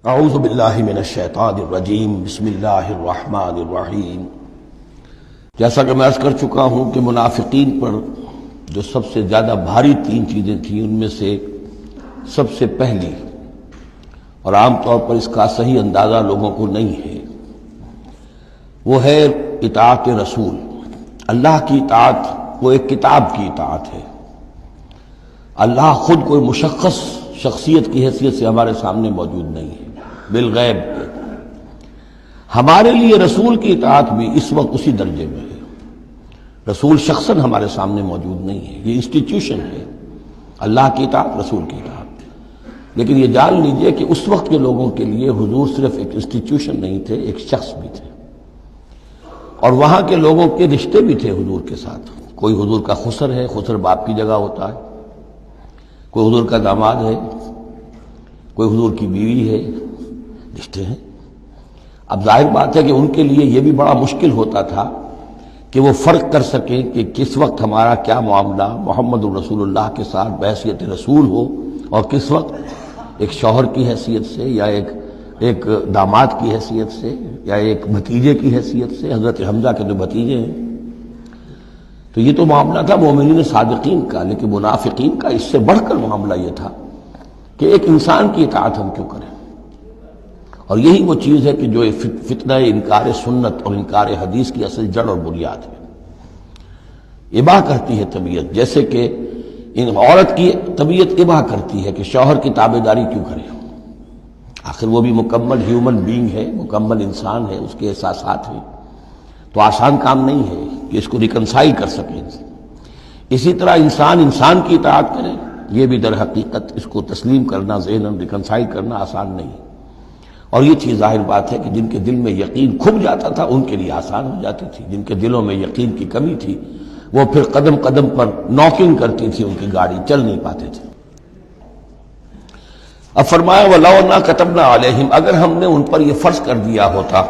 اعوذ باللہ من الشیطان الرجیم بسم اللہ الرحمن الرحیم۔ جیسا کہ میں عرض کر چکا ہوں کہ منافقین پر جو سب سے زیادہ بھاری تین چیزیں تھیں، ان میں سے سب سے پہلی اور عام طور پر اس کا صحیح اندازہ لوگوں کو نہیں ہے، وہ ہے اطاعت رسول۔ اللہ کی اطاعت وہ ایک کتاب کی اطاعت ہے۔ اللہ خود کوئی مشخص شخصیت کی حیثیت سے ہمارے سامنے موجود نہیں ہے، بالغیب ہے۔ ہمارے لیے رسول کی اطاعت بھی اس وقت اسی درجے میں ہے۔ رسول شخصاً ہمارے سامنے موجود نہیں ہے، یہ انسٹیٹیوشن ہے۔ اللہ کی اطاعت، رسول کی اطاعت۔ لیکن یہ جان لیجئے کہ اس وقت کے لوگوں کے لیے حضور صرف ایک انسٹیٹیوشن نہیں تھے، ایک شخص بھی تھے، اور وہاں کے لوگوں کے رشتے بھی تھے حضور کے ساتھ۔ کوئی حضور کا خسر ہے، خسر باپ کی جگہ ہوتا ہے، کوئی حضور کا داماد ہے، کوئی حضور کی بیوی ہے، رشتے ہیں۔ اب ظاہر بات ہے کہ ان کے لیے یہ بھی بڑا مشکل ہوتا تھا کہ وہ فرق کر سکیں کہ کس وقت ہمارا کیا معاملہ محمد الرسول اللہ کے ساتھ بحیثیت رسول ہو، اور کس وقت ایک شوہر کی حیثیت سے، یا ایک داماد کی حیثیت سے، یا ایک بھتیجے کی حیثیت سے۔ حضرت حمزہ کے جو بھتیجے ہیں، تو یہ تو معاملہ تھا مومنین صادقین کا، لیکن منافقین کا اس سے بڑھ کر معاملہ یہ تھا کہ ایک انسان کی اطاعت ہم کیوں کریں۔ اور یہی وہ چیز ہے کہ جو فتنہ انکار سنت اور انکار حدیث کی اصل جڑ اور بنیاد ہے۔ اباح کرتی ہے طبیعت، جیسے کہ ان عورت کی طبیعت اباح کرتی ہے کہ شوہر کی تابعداری کیوں کرے۔ آخر وہ بھی مکمل ہیومن بینگ ہے، مکمل انسان ہے، اس کے احساسات ہیں، تو آسان کام نہیں ہے کہ اس کو ریکنسائل کر سکیں۔ اسی طرح انسان کی اطاعت کرے، یہ بھی در حقیقت اس کو تسلیم کرنا، ذہناً ریکنسائل کرنا آسان نہیں۔ اور یہ چیز ظاہر بات ہے کہ جن کے دل میں یقین کھب جاتا تھا ان کے لیے آسان ہو جاتی تھی، جن کے دلوں میں یقین کی کمی تھی وہ پھر قدم قدم پر نوکنگ کرتی تھی، ان کی گاڑی چل نہیں پاتے تھے۔ اب فرمایا وَلَوْ أَنَّا كَتَبْنَا عَلَيْهِمْ، اگر ہم نے ان پر یہ فرض کر دیا ہوتا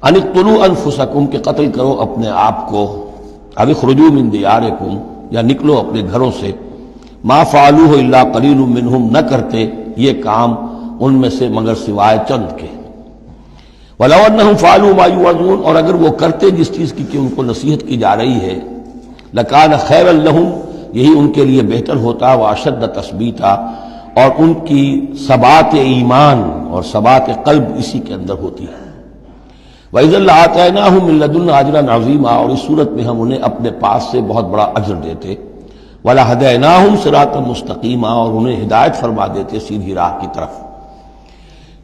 ان اقتلوا انفسکم، کہ قتل کرو اپنے آپ کو، او اخرجوا من دیارکم، یا نکلو اپنے گھروں سے، ما فعلوه الا قلیل منہم، نہ کرتے یہ کام ان میں سے مگر سوائے چند کے۔ وَلَوْ أَنَّهُمْ فَعَلُوا مَا يُوعَظُونَ، اور اگر وہ کرتے جس چیز کی کہ ان کو نصیحت کی جا رہی ہے، لَكَانَ خَيْرًا لَهُمْ، یہی ان کے لیے بہتر ہوتا، وَأَشَدَّ تَثْبِيتًا، اور ان کی ثبات ایمان اور ثبات قلب اسی کے اندر ہوتی ہے۔ وَإِذًا لَآتَيْنَاهُم مِّن لَّدُنَّا أَجْرًا عَظِيمًا، اور اس صورت میں ہم انہیں اپنے پاس سے بہت بڑا اجر دیتے۔ وَلَهَدَيْنَاهُمْ صِرَاطًا مُسْتَقِيمًا، اور انہیں ہدایت فرما دیتے سیدھی راہ کی طرف۔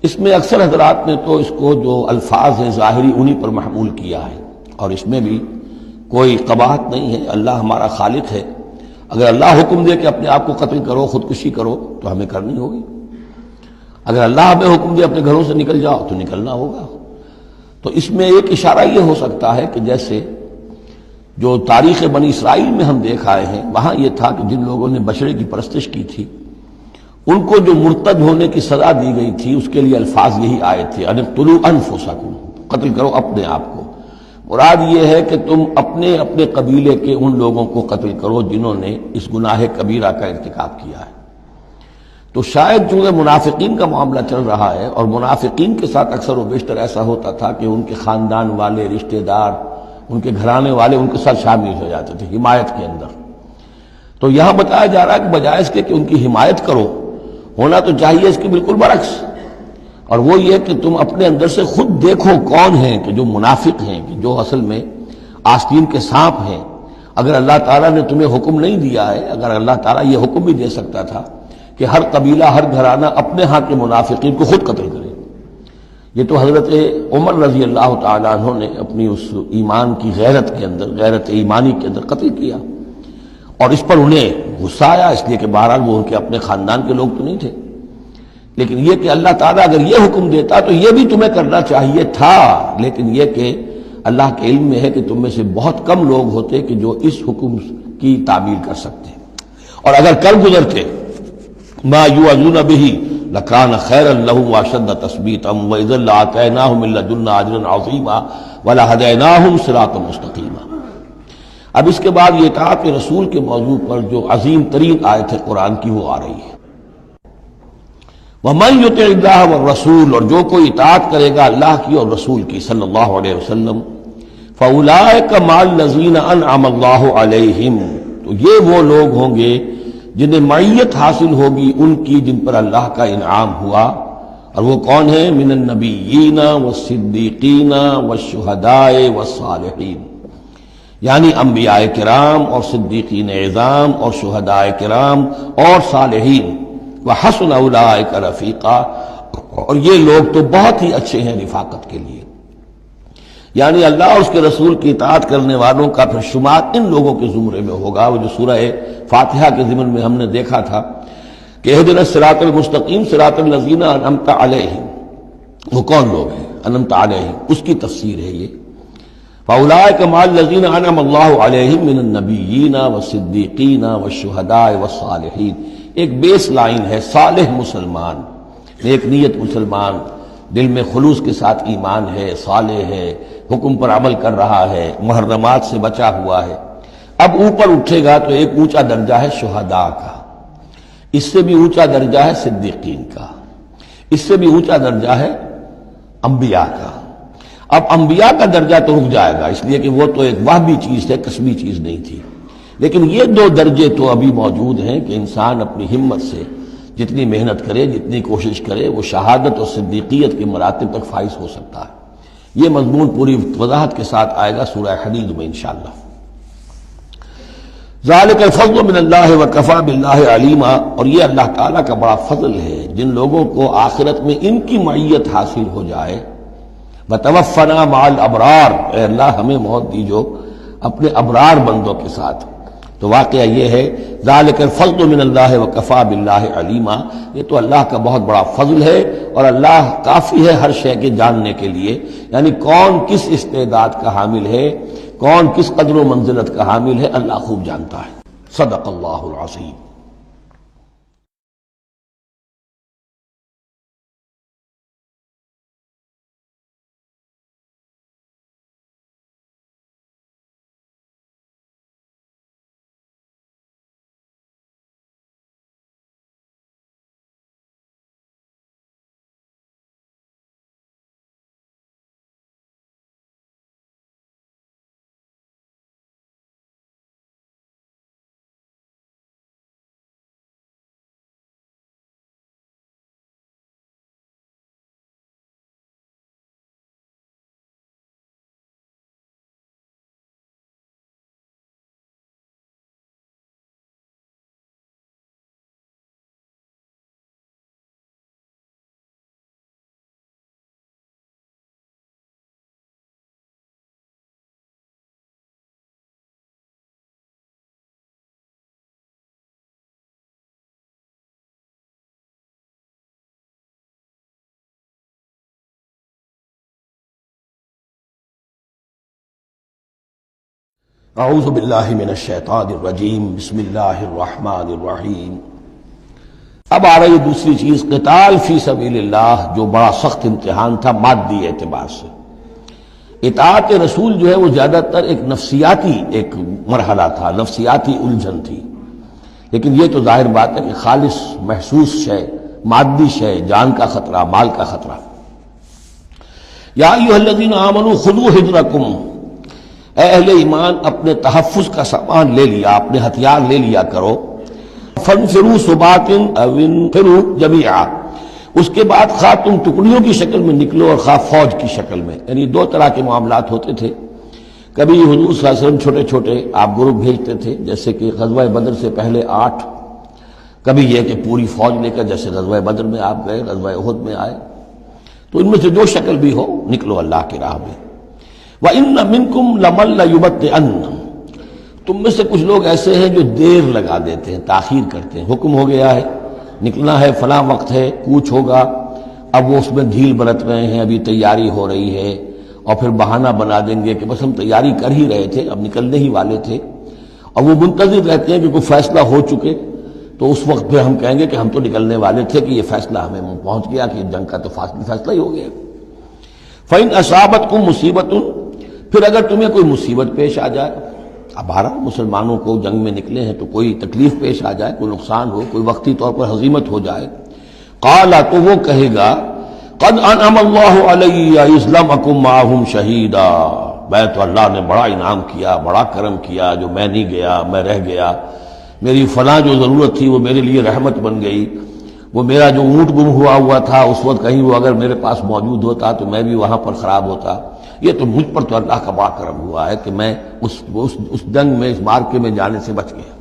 اس میں اکثر حضرات نے تو اس کو جو الفاظ ہیں ظاہری انہی پر محمول کیا ہے، اور اس میں بھی کوئی قباحت نہیں ہے۔ اللہ ہمارا خالق ہے، اگر اللہ حکم دے کہ اپنے آپ کو قتل کرو، خودکشی کرو، تو ہمیں کرنی ہوگی۔ اگر اللہ ہمیں حکم دے اپنے گھروں سے نکل جاؤ تو نکلنا ہوگا۔ تو اس میں ایک اشارہ یہ ہو سکتا ہے کہ جیسے جو تاریخ بنی اسرائیل میں ہم دیکھ آئے ہیں، وہاں یہ تھا کہ جن لوگوں نے بچڑے کی پرستش کی تھی ان کو جو مرتد ہونے کی سزا دی گئی تھی، اس کے لیے الفاظ یہی آئے تھے ان اقتلوا انفسکم، قتل کرو اپنے آپ کو۔ مراد یہ ہے کہ تم اپنے قبیلے کے ان لوگوں کو قتل کرو جنہوں نے اس گناہ کبیرہ کا ارتکاب کیا ہے۔ تو شاید چونکہ منافقین کا معاملہ چل رہا ہے، اور منافقین کے ساتھ اکثر و بیشتر ایسا ہوتا تھا کہ ان کے خاندان والے، رشتہ دار، ان کے گھرانے والے ان کے ساتھ شامل ہو جاتے تھے حمایت کے اندر۔ تو یہاں بتایا جا رہا ہے کہ بجائے اس کے کہ ان کی حمایت کرو، ہونا تو چاہیے اس کے بالکل برعکس، اور وہ یہ کہ تم اپنے اندر سے خود دیکھو کون ہیں کہ جو منافق ہیں، کہ جو اصل میں آستین کے سانپ ہیں۔ اگر اللہ تعالیٰ نے تمہیں حکم نہیں دیا ہے، اگر اللہ تعالیٰ یہ حکم بھی دے سکتا تھا کہ ہر قبیلہ، ہر گھرانہ اپنے ہاں کے منافقین کو خود قتل کرے، یہ تو حضرت عمر رضی اللہ تعالیٰ عنہ نے اپنی اس ایمان کی غیرت کے اندر، غیرت ایمانی کے اندر قتل کیا، اور اس پر انہیں غصہ آیا، اس لیے کہ بہرحال وہ ان کے اپنے خاندان کے لوگ تو نہیں تھے۔ لیکن یہ کہ اللہ تعالیٰ اگر یہ حکم دیتا تو یہ بھی تمہیں کرنا چاہیے تھا، لیکن یہ کہ اللہ کے علم میں ہے کہ تم میں سے بہت کم لوگ ہوتے کہ جو اس حکم کی تعمیل کر سکتے، اور اگر کر گزرتے ما یوعظون بہ لکان خیرا لہم واشد تثبیتا واذا لآتیناہم من لدنا اجرا عظیما ولہدیناہم صراطا مستقیما۔ اب اس کے بعد یہ اطاعت رسول کے موضوع پر جو عظیم ترین آیت ہے قرآن کی وہ آ رہی ہے۔ وَمَن يُطِعِ اللَّهَ وَالرَّسُولَ، اور جو کوئی اطاعت کرے گا اللہ کی اور رسول کی صلی اللہ علیہ وسلم، فَأُولَٰئِكَ مَعَ الَّذِينَ أَنْعَمَ اللَّهُ عَلَيْهِمْ، تو یہ وہ لوگ ہوں گے جنہیں معیت حاصل ہوگی ان کی جن پر اللہ کا انعام ہوا، اور وہ کون ہیں؟ من النبیین والصدیقین والشہداء والصالحین، یعنی انبیاء کرام اور صدیقین اعظام اور شہداء کرام اور صالحین، وحسن اولئک رفیقا، اور یہ لوگ تو بہت ہی اچھے ہیں رفاقت کے لیے۔ یعنی اللہ اور اس کے رسول کی اطاعت کرنے والوں کا پھر شمار ان لوگوں کے زمرے میں ہوگا، وہ جو سورہ فاتحہ کے ضمن میں ہم نے دیکھا تھا کہ اہدنا الصراط المستقیم صراط الذین انعمت علیہم، وہ کون لوگ ہیں انعمت علیہم، اس کی تفسیر ہے یہ۔ فاولئک مع الذین انعم اللہ علیہم من النبیین والصدیقین والشہداء والصالحین، ایک بیس لائن ہے، صالح مسلمان، نیک نیت مسلمان، دل میں خلوص کے ساتھ ایمان ہے، صالح ہے، حکم پر عمل کر رہا ہے، محرمات سے بچا ہوا ہے۔ اب اوپر اٹھے گا تو ایک اونچا درجہ ہے شہداء کا، اس سے بھی اونچا درجہ ہے صدیقین کا، اس سے بھی اونچا درجہ ہے انبیاء کا۔ اب انبیاء کا درجہ تو رک جائے گا، اس لیے کہ وہ تو ایک وہبی چیز ہے، کسبی چیز نہیں تھی، لیکن یہ دو درجے تو ابھی موجود ہیں کہ انسان اپنی ہمت سے جتنی محنت کرے، جتنی کوشش کرے، وہ شہادت اور صدیقیت کے مراتب تک فائز ہو سکتا ہے۔ یہ مضمون پوری وضاحت کے ساتھ آئے گا سورہ حدید میں انشاءاللہ۔ ذالک الفضل من اللہ وکفی باللہ علیما، اور یہ اللہ تعالیٰ کا بڑا فضل ہے جن لوگوں کو آخرت میں ان کی معیت حاصل ہو جائے۔ وتوفنا مع الابرار، اے اللہ ہمیں موت دیجو اپنے ابرار بندوں کے ساتھ۔ تو واقعہ یہ ہے ذالک الفضل من اللہ وکفی باللہ علیما، یہ تو اللہ کا بہت بڑا فضل ہے، اور اللہ کافی ہے ہر شے کے جاننے کے لیے، یعنی کون کس استعداد کا حامل ہے، کون کس قدر و منزلت کا حامل ہے، اللہ خوب جانتا ہے۔ صدق اللہ العظیم۔ اعوذ باللہ من الشیطان الرجیم، بسم اللہ الرحمن الرحیم۔ اب آ رہی دوسری چیز، قتال فی سبیل اللہ، جو بڑا سخت امتحان تھا مادی اعتبار سے۔ اطاعت رسول جو ہے وہ زیادہ تر ایک نفسیاتی ایک مرحلہ تھا، نفسیاتی الجھن تھی، لیکن یہ تو ظاہر بات ہے کہ خالص محسوس شے، مادی شے، جان کا خطرہ، مال کا خطرہ۔ یا ایھا الذین آمنوا خذوا حذرکم، اے اہل ایمان اپنے تحفظ کا سامان لے لیا، اپنے ہتھیار لے لیا کرو۔ فانفروا ثبات او انفروا جميعا، اس کے بعد خواہ تم ٹکڑیوں کی شکل میں نکلو اور خواہ فوج کی شکل میں، یعنی دو طرح کے معاملات ہوتے تھے۔ کبھی حضور صلی اللہ علیہ وسلم چھوٹے چھوٹے آپ گروپ بھیجتے تھے، جیسے کہ غزوہ بدر سے پہلے 8، کبھی یہ کہ پوری فوج لے کر جیسے غزوہ بدر میں آپ گئے، غزوہ احد میں آئے، تو ان میں سے جو شکل بھی ہو نکلو اللہ کی راہ میں۔ وَإِنَّ مِنْكُمْ لَمَن لَّيُبَطِّئَنَّ، تم میں سے کچھ لوگ ایسے ہیں جو دیر لگا دیتے ہیں، تاخیر کرتے ہیں۔ حکم ہو گیا ہے، نکلنا ہے، فلاں وقت ہے، کوچ ہوگا، اب وہ اس میں ڈھیل برت رہے ہیں، ابھی تیاری ہو رہی ہے، اور پھر بہانہ بنا دیں گے کہ بس ہم تیاری کر ہی رہے تھے، اب نکلنے ہی والے تھے، اور وہ منتظر رہتے ہیں کہ کوئی فیصلہ ہو چکے، تو اس وقت پھر ہم کہیں گے کہ ہم تو نکلنے والے تھے کہ یہ فیصلہ ہمیں پہنچ گیا کہ جنگ کا تو فیصلہ ہی ہو گیا۔ فَإِنْ أَصَابَتْكُمْ مُصِيبَةٌ، پھر اگر تمہیں کوئی مصیبت پیش آ جائے، اب بہرحال مسلمانوں کو جنگ میں نکلے ہیں تو کوئی تکلیف پیش آ جائے، کوئی نقصان ہو، کوئی وقتی طور پر ہزیمت ہو جائے، قال تو وہ کہے گا قد انعم اللہ علی اذ لم اکن معہم شہیدا، میں تو اللہ نے بڑا انعام کیا، بڑا کرم کیا، جو میں نہیں گیا، میں رہ گیا، میری فلاں جو ضرورت تھی وہ میرے لیے رحمت بن گئی، وہ میرا جو اونٹ گم ہوا تھا اس وقت کہیں وہ اگر میرے پاس موجود ہوتا تو میں بھی وہاں پر خراب ہوتا، یہ تو مجھ پر تو اللہ کا بڑا کرم ہوا ہے کہ میں اس جنگ میں، اس مارکے میں جانے سے بچ گیا۔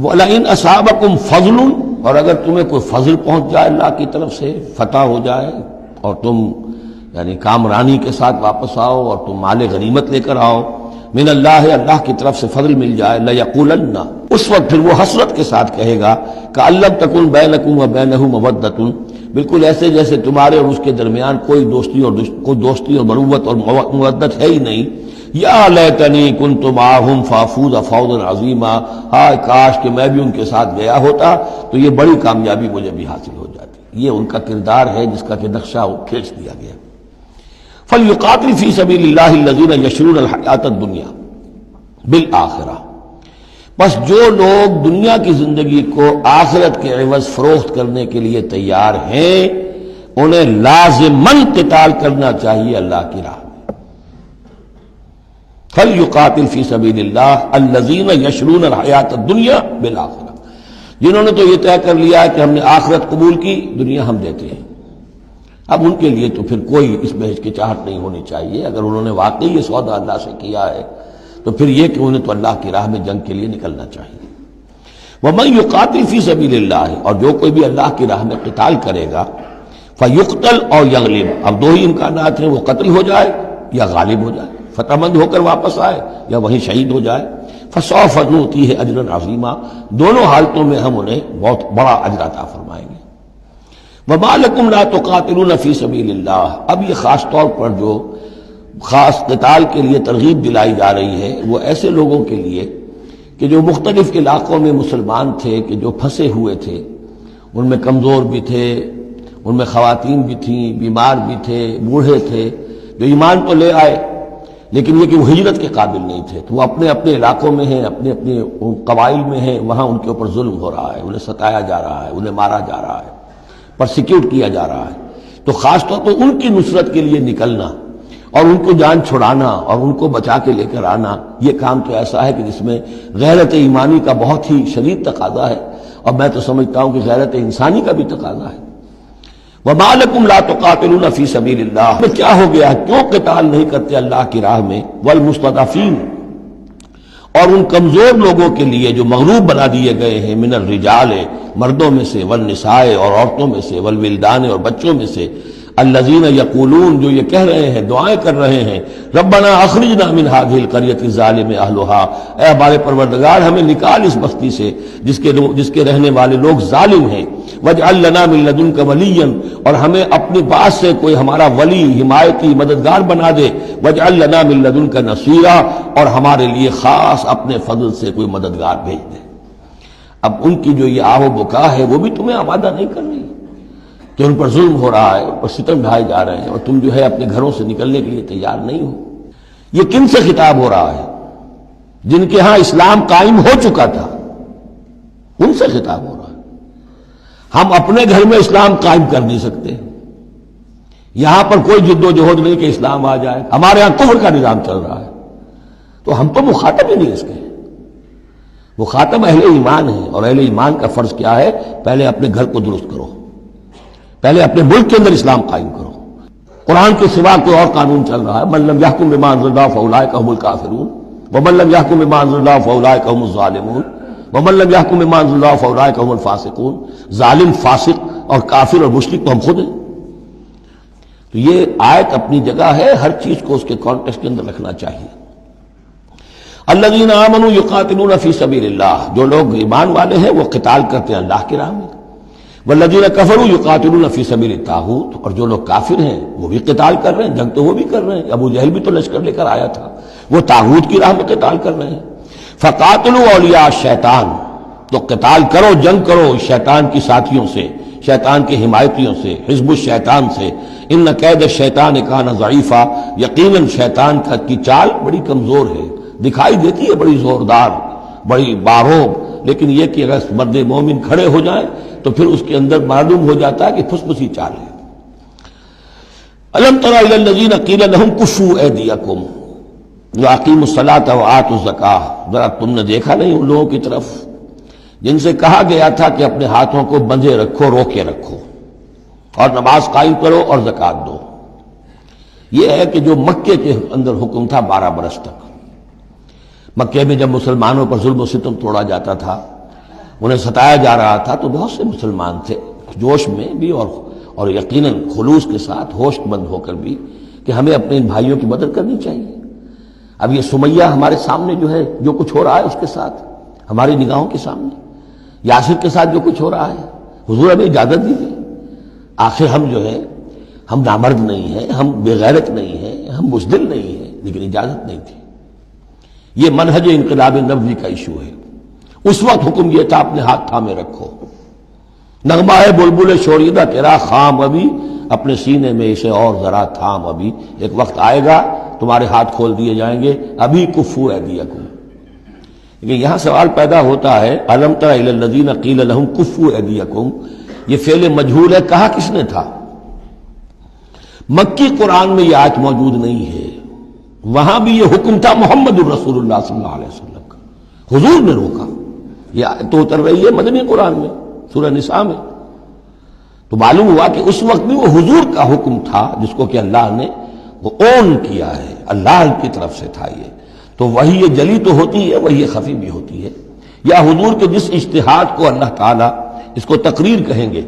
وَلَئِنْ أَصَابَكُمْ فَضْلٌ، اور اگر تمہیں کوئی فضل پہنچ جائے اللہ کی طرف سے، فتح ہو جائے اور تم یعنی کامرانی کے ساتھ واپس آؤ اور تم مال غنیمت لے کر آؤ، من اللہ، اللہ کی طرف سے فضل مل جائے، لَيَقُولَنَّ، اس وقت پھر وہ حسرت کے ساتھ کہے گا کہ لَمْ تَكُنْ بَيْنَكُمْ وَبَيْنَهُ مَوَدَّةٌ، بالکل ایسے جیسے تمہارے اور اس کے درمیان کوئی دوستی اور مروت اور مودت ہے ہی نہیں۔ یا لیتنی کنت معہم فافوز فوزا عظیما، ہائے کاش کہ میں بھی ان کے ساتھ گیا ہوتا تو یہ بڑی کامیابی مجھے بھی حاصل ہو جاتی۔ یہ ان کا کردار ہے جس کا کہ نقشہ کھینچ دیا گیا۔ فلیقاتل فی سبیل اللہ الذین یشرون الحیاۃ الدنیا بالآخرہ، بس جو لوگ دنیا کی زندگی کو آخرت کے عوض فروخت کرنے کے لیے تیار ہیں انہیں لازماً قتال کرنا چاہیے اللہ کی راہ میں۔ فلیقاتل فی سبیل اللہ الذین یشرون الحیاۃ الدنیا بالآخرہ، جنہوں نے تو یہ طے کر لیا ہے کہ ہم نے آخرت قبول کی، دنیا ہم دیتے ہیں۔ اب ان کے لیے تو پھر کوئی اس میں ہچکچاہٹ نہیں ہونی چاہیے، اگر انہوں نے واقعی یہ سودا اللہ سے کیا ہے تو پھر یہ کہ انہیں تو اللہ کی راہ میں جنگ کے لیے نکلنا چاہیے۔ وَمَن يُقَاتِلْ فِي سَبِيلِ اللَّهِ، اور جو کوئی بھی اللہ کی راہ میں قتال کرے گا، فَيُقْتَلْ أَوْ يَغْلِبْ، اب دو ہی امکانات ہیں، وہ قتل ہو جائے یا غالب ہو جائے، فتح مند ہو کر واپس آئے یا وہیں شہید ہو جائے۔ فَسَوْفَ نُؤْتِيهِ أَجْرًا عَظِيمًا، دونوں حالتوں میں ہم انہیں بہت بڑا اجر عطا فرمائیں گے۔ وَمَا لَكُمْ لَا تُقَاتِلُونَ فِي سَبِيلِ اللَّهِ، اب یہ خاص طور پر جو خاص قتال کے لیے ترغیب دلائی جا رہی ہے وہ ایسے لوگوں کے لیے کہ جو مختلف علاقوں میں مسلمان تھے، کہ جو پھنسے ہوئے تھے، ان میں کمزور بھی تھے، ان میں خواتین بھی تھیں، بیمار بھی تھے، بوڑھے تھے، جو ایمان تو لے آئے لیکن یہ کہ وہ ہجرت کے قابل نہیں تھے، تو وہ اپنے اپنے علاقوں میں ہیں، اپنے اپنے قبائل میں ہیں، وہاں ان کے اوپر ظلم ہو رہا ہے، انہیں ستایا جا رہا ہے، انہیں مارا جا رہا ہے، پرسیکیوٹ کیا جا رہا ہے، تو خاص طور پر ان کی نصرت کے لیے نکلنا اور ان کو جان چھڑانا اور ان کو بچا کے لے کر آنا، یہ کام تو ایسا ہے کہ جس میں غیرت ایمانی کا بہت ہی شدید تقاضا ہے، اور میں تو سمجھتا ہوں کہ غیرت انسانی کا بھی تقاضا ہے۔ وَمَا لَكُمْ لَا تُقَاتِلُونَ فِي سَبِيلِ اللَّهِ، کیا ہو گیا، کیوں قتال نہیں کرتے اللہ کی راہ میں؟ وَالْمُسْتَضْعَفِينَ، اور ان کمزور لوگوں کے لیے جو مغلوب بنا دیے گئے ہیں، من الرجال، مردوں میں سے، والنساء، اور عورتوں میں سے، والولدان، اور بچوں میں سے، الذین یقولون، جو یہ کہہ رہے ہیں، دعائیں کر رہے ہیں، ربنا اخرجنا من هذه القرية الظالم اهلها، اے ہمارے پروردگار ہمیں نکال اس بستی سے جس کے رہنے والے لوگ ظالم ہیں، واجعل لنا من لدنك وليا، اور ہمیں اپنے پاس سے کوئی ہمارا ولی، حمایتی، مددگار بنا دے، واجعل لنا من لدنك نصيرا، اور ہمارے لیے خاص اپنے فضل سے کوئی مددگار بھیج دے۔ اب ان کی جو یہ آہ و بکا ہے وہ بھی تمہیں آمادہ نہیں کر رہی کہ ان پر ظلم ہو رہا ہے، ان پر ستم ڈھائے جا رہے ہیں، اور تم جو ہے اپنے گھروں سے نکلنے کے لیے تیار نہیں ہو۔ یہ کن سے خطاب ہو رہا ہے؟ جن کے ہاں اسلام قائم ہو چکا تھا، ان سے خطاب ہو رہا ہے۔ ہم اپنے گھر میں اسلام قائم کر نہیں سکتے، یہاں پر کوئی جد و جہد نہیں کہ اسلام آ جائے، ہمارے ہاں کفر کا نظام چل رہا ہے، تو ہم تو مخاطب ہی نہیں اس کے۔ مخاطب اہل ایمان ہیں، اور اہل ایمان کا فرض کیا ہے؟ پہلے اپنے گھر کو درست کرو، پہلے اپنے ملک کے اندر اسلام قائم کرو۔ قرآن کے سوا کوئی اور قانون چل رہا ہے، من لم يحکم بما انزل اللہ فاولئک هم الکافرون ومن لم يحکم بما انزل اللہ فاولئک هم الظالمون ومن لم يحکم بما انزل اللہ فاولئک هم الفاسقون۔ ظالم، فاسق اور کافر اور مشرک تو ہم خود ہیں۔ تو یہ آیت اپنی جگہ ہے، ہر چیز کو اس کے کانٹیکسٹ کے اندر رکھنا چاہیے۔ الذین آمنوا یقاتلون فی سبیل اللہ، جو لوگ ایمان والے ہیں وہ قتال کرتے ہیں اللہ کی راہ میں۔ والذین کفروا یقاتلون فی سبیل الطاغوت، اور جو لوگ کافر ہیں وہ بھی قتال کر رہے ہیں، جنگ تو وہ بھی کر رہے ہیں، ابو جہل بھی تو لشکر لے کر آیا تھا، وہ طاغوت کی راہ میں قتال کر رہے ہیں۔ فقاتلوا اولیاء الشیطان، تو قتال کرو، جنگ کرو شیطان کی ساتھیوں سے، شیطان کے حمایتیوں سے، حزب الشیطان سے۔ ان کید الشیطان کان ضعیفا، یقیناً شیطان کی چال بڑی کمزور ہے، دکھائی دیتی ہے بڑی زوردار، بڑی باروب، لیکن یہ کہ اگر مرد مومن کھڑے ہو جائیں تو پھر اس کے اندر معلوم ہو جاتا ہے کہ پھسپسی چال ہے۔ الم تر الی الذین قیل لهم کفوا ایدیکم واقیموا الصلاۃ وآتوا الزکاۃ، ذرا تم نے دیکھا نہیں ان لوگوں کی طرف جن سے کہا گیا تھا کہ اپنے ہاتھوں کو بندھے رکھو، روکے رکھو، اور نماز قائم کرو اور زکوٰۃ دو۔ یہ ہے کہ جو مکے کے اندر حکم تھا 12 برس تک، مکے میں جب مسلمانوں پر ظلم و ستم توڑا جاتا تھا، انہیں ستایا جا رہا تھا، تو بہت سے مسلمان تھے جوش میں بھی اور یقیناً خلوص کے ساتھ ہوش مند ہو کر بھی کہ ہمیں اپنے ان بھائیوں کی مدد کرنی چاہیے۔ اب یہ سمیہ ہمارے سامنے جو ہے، جو کچھ ہو رہا ہے اس کے ساتھ، ہماری نگاہوں کے سامنے یاسر کے ساتھ جو کچھ ہو رہا ہے، حضور ہمیں اجازت دیجیے۔ آخر ہم جو ہے، ہم نامرد نہیں ہیں، ہم بے غیرت نہیں ہیں، ہم بزدل نہیں ہیں، لیکن اجازت نہیں تھی۔ یہ منہج انقلاب نبوی کا ایشو ہے۔ اس وقت حکم یہ تھا اپنے ہاتھ تھامے رکھو، نغمہ ہے بلبل شوریدہ تیرا خام ابھی، اپنے سینے میں اسے اور ذرا تھام ابھی، ایک وقت آئے گا تمہارے ہاتھ کھول دیے جائیں گے، ابھی کفوا ایدیکم۔ لیکن یہاں سوال پیدا ہوتا ہے، الم تر الی الذین قیل لهم کفوا ایدیکم، یہ فعل مجہول ہے، کہا کس نے تھا؟ مکی قرآن میں یہ آیت موجود نہیں ہے، وہاں بھی یہ حکم تھا محمد الرسول اللہ صلی اللہ علیہ وسلم کا، حضور نے روکا۔ یہ آیت تو اتر رہی ہے مدنی قرآن میں، سورہ نساء میں، تو معلوم ہوا کہ اس وقت بھی وہ حضور کا حکم تھا جس کو کہ اللہ نے وہ اون کیا ہے، اللہ کی طرف سے تھا یہ۔ تو وہی یہ جلی تو ہوتی ہے، وہی یہ خفی بھی ہوتی ہے، یا حضور کے جس اجتہاد کو اللہ تعالیٰ اس کو تقریر کہیں گے،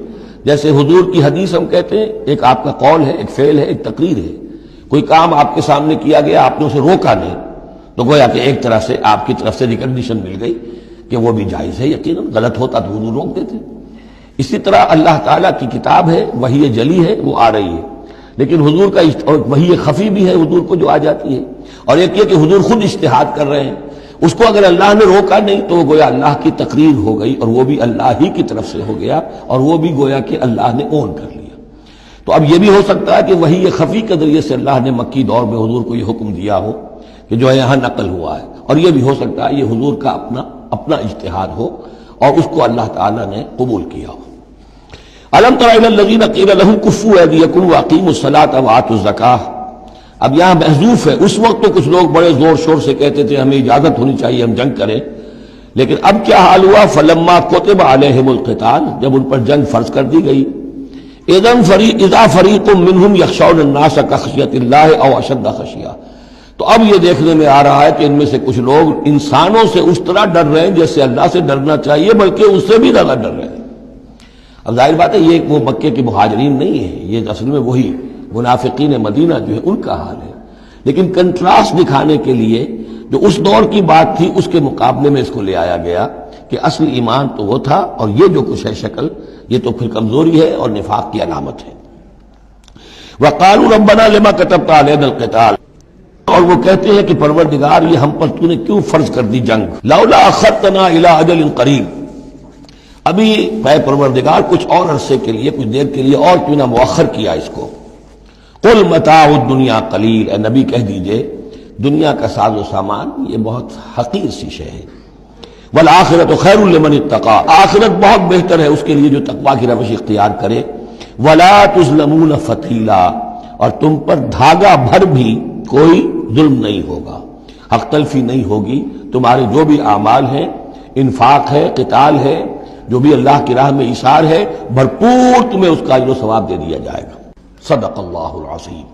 جیسے حضور کی حدیث ہم کہتے ہیں، ایک آپ کا قول ہے، ایک فعل ہے، ایک تقریر ہے۔ کوئی کام آپ کے سامنے کیا گیا، آپ نے اسے روکا نہیں، تو گویا کہ ایک طرح سے آپ کی طرف سے ریکگنیشن مل گئی کہ وہ بھی جائز ہے، یقیناً غلط ہوتا تو حضور روک دیتے۔ اسی طرح اللہ تعالیٰ کی کتاب ہے، وحی جلی ہے، وہ آ رہی ہے، لیکن حضور کا وحی خفی بھی ہے حضور کو جو آ جاتی ہے، اور ایک یہ کہ حضور خود اجتہاد کر رہے ہیں، اس کو اگر اللہ نے روکا نہیں تو گویا اللہ کی تقریر ہو گئی، اور وہ بھی اللہ ہی کی طرف سے ہو گیا، اور وہ بھی گویا کہ اللہ نے اون کر لیا۔ تو اب یہ بھی ہو سکتا ہے کہ وحی خفی کے ذریعے سے اللہ نے مکی دور میں حضور کو یہ حکم دیا ہو کہ جو ہے یہاں نقل ہوا ہے، اور یہ بھی ہو سکتا ہے یہ حضور کا اپنا اجتہاد ہو اور اس کو اللہ تعالیٰ نے قبول کیا ہو۔ الم تر الی الذین قیل لهم کفوا ایدیکم واقیموا الصلاۃ وآتوا الزکاۃ، اب یہاں محذوف ہے۔ اس وقت تو کچھ لوگ بڑے زور شور سے کہتے تھے ہمیں اجازت ہونی چاہیے، ہم جنگ کریں، لیکن اب کیا حال ہوا؟ فلما کتب علیہم القتال، جب ان پر جنگ فرض کر دی گئی، اذا فریق منہم یخشون الناس کخشیۃ اللہ او اشد خشیہ، تو اب یہ دیکھنے میں آ رہا ہے کہ ان میں سے کچھ لوگ انسانوں سے اس طرح ڈر رہے ہیں جیسے اللہ سے ڈرنا چاہیے، بلکہ اس سے بھی زیادہ ڈر رہے ہیں۔ اب ظاہر بات ہے یہ وہ مکے کے مہاجرین نہیں ہیں، یہ اصل میں وہی منافقین مدینہ جو ہے ان کا حال ہے، لیکن کنٹراسٹ دکھانے کے لیے جو اس دور کی بات تھی اس کے مقابلے میں اس کو لے آیا گیا کہ اصل ایمان تو وہ تھا، اور یہ جو کچھ ہے شکل، یہ تو پھر کمزوری ہے اور نفاق کی علامت ہے۔ وَقَالُوا رَبَّنَا لِمَا كَتَبْتَ عَلَيْنَا الْقِتَالَ، اور وہ کہتے ہیں کہ پروردگار یہ ہم پر تو نے کیوں فرض کر دی جنگ، لَوْلَا أَخَّرْتَنَا إِلَىٰ أَجَلٍ قَرِيبٍ، ابھی اے پروردگار کچھ اور عرصے کے لیے، کچھ دیر کے لیے اور کیوں نہ مؤخر کیا اس کو۔ قُلْ مَتَاعُ الدُّنْيَا قَلِيلٌ، اے نبی کہہ دیجئے دنیا کا ساز و سامان یہ بہت حقیر سی شے ہے، وَالْآخِرَةُ خَيْرٌ لِمَنِ اتَّقَىٰ، آخرت بہت بہتر ہے اس کے لیے جو تقویٰ کی روش اختیار کرے، وَلَا تُظْلَمُونَ فَتِيلًا، اور تم پر دھاگا بھر بھی کوئی ظلم نہیں ہوگا، حق تلفی نہیں ہوگی، تمہارے جو بھی اعمال ہیں، انفاق ہے، قتال ہے، جو بھی اللہ کی راہ میں ایثار ہے، بھرپور تمہیں اس کا اجر و ثواب دے دیا جائے گا۔ صدق اللہ العظیم۔